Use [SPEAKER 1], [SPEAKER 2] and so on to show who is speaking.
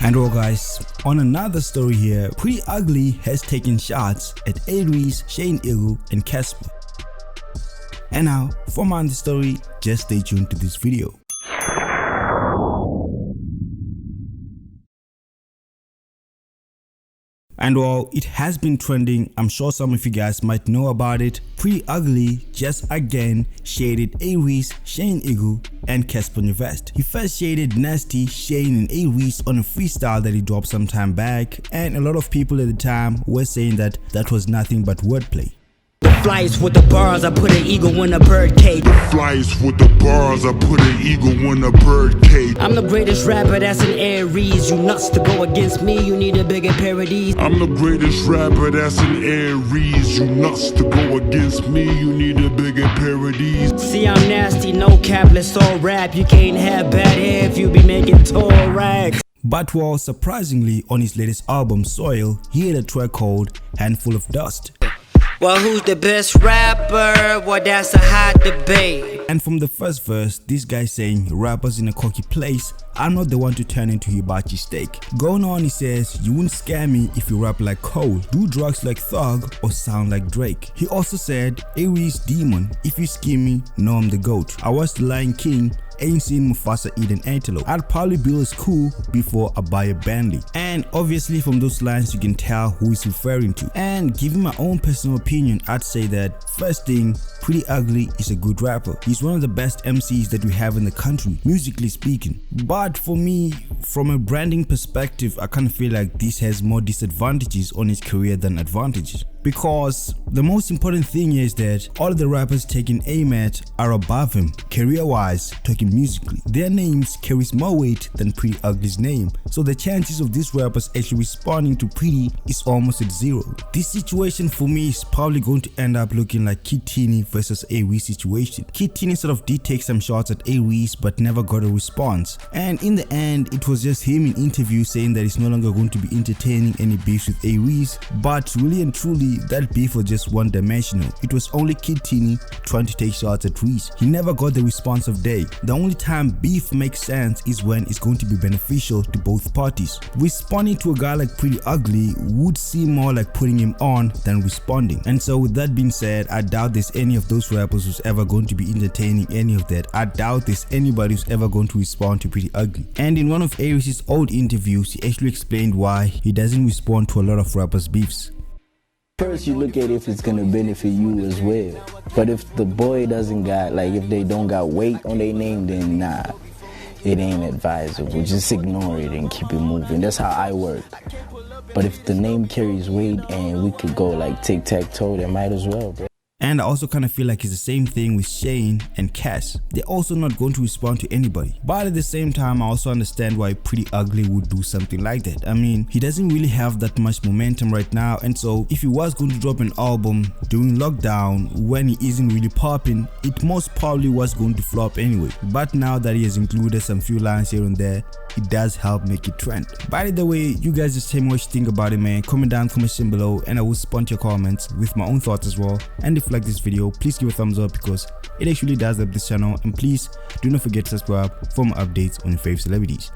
[SPEAKER 1] And well guys, on another story here, Priddy Ugly has taken shots at A-Reece, Shane Igu and Cassper. And now, for more on the story, just stay tuned to this video. And while it has been trending, I'm sure some of you guys might know about it. Priddy Ugly just again shaded A-Reece, Shane Igu and Cassper Nyvest. He first shaded Nasty, Shane and A-Reece on a freestyle that he dropped some time back, and a lot of people at the time were saying that that was nothing but wordplay.
[SPEAKER 2] Flies with the bars, I put an eagle in a bird cage.
[SPEAKER 3] Flies with the bars, I put an eagle in a bird cage.
[SPEAKER 2] I'm the greatest rapper, that's an A-Reece. You nuts to go against me, you need a bigger parody.
[SPEAKER 3] I'm the greatest rapper, that's an A-Reece. You nuts to go against me, you need a bigger parody.
[SPEAKER 2] See, I'm nasty, no cap, let's all rap. You can't have bad hair if you be making tall rags.
[SPEAKER 1] But while surprisingly on his latest album Soil, he had a track called Handful of Dust.
[SPEAKER 2] Well, who's the best rapper? Well, that's a hot debate.
[SPEAKER 1] And from the first verse, this guy saying rappers in a cocky place are not the one to turn into hibachi steak. Going on, he says, you wouldn't scare me if you rap like Cole, do drugs like Thug, or sound like Drake. He also said, A-Reece demon, if you skim me, know I'm the GOAT. I was the Lion King, ain't seen Mufasa eat an antelope. I'd probably build a school before I buy a Bentley. And obviously from those lines you can tell who he's referring to. And given my own personal opinion, I'd say that first thing, Priddy Ugly is a good rapper. He's one of the best MCs that we have in the country, musically speaking. But for me, from a branding perspective, I kind of feel like this has more disadvantages on his career than advantages. Because the most important thing is that all of the rappers taking aim at are above him, career-wise, talking musically. Their names carries more weight than Priddy Ugly's name, so the chances of these rappers actually responding to Priddy is almost at zero. This situation for me is probably going to end up looking like Kid Tini versus A-Reece situation. Kid Tini sort of did take some shots at A-Reece but never got a response, and in the end it was just him in interviews saying that he's no longer going to be entertaining any beefs with A-Reece, but really and truly that beef was just one-dimensional. It was only Kid Tini trying to take shots at Reece. He never got the response of day. The only time beef makes sense is when it's going to be beneficial to both parties. Responding to a guy like Priddy Ugly would seem more like putting him on than responding. And so with that being said, I doubt there's any of those rappers who's ever going to be entertaining any of that. I doubt there's anybody who's ever going to respond to Priddy Ugly. And in one of A-Reece's old interviews, he actually explained why he doesn't respond to a lot of rappers' beefs.
[SPEAKER 4] First, you look at if it's gonna benefit you as well. But if the boy doesn't got, like, if they don't got weight on their name, then nah, it ain't advisable. Just ignore it and keep it moving. That's how I work. But if the name carries weight and we could go like tic-tac-toe, then might as well, bro.
[SPEAKER 1] And I also kind of feel like it's the same thing with Shane and Cass. They're also not going to respond to anybody. But at the same time, I also understand why Priddy Ugly would do something like that. I mean, he doesn't really have that much momentum right now, and so if he was going to drop an album during lockdown when he isn't really popping, it most probably was going to flop anyway. But now that he has included some few lines here and there, it does help make it trend. By the way, you guys just tell me what you think about it, man. Comment down, comment section below, and I will respond to your comments with my own thoughts as well. And if you like this video, please give a thumbs up because it actually does help this channel, and please do not forget to subscribe for more updates on your favorite celebrities.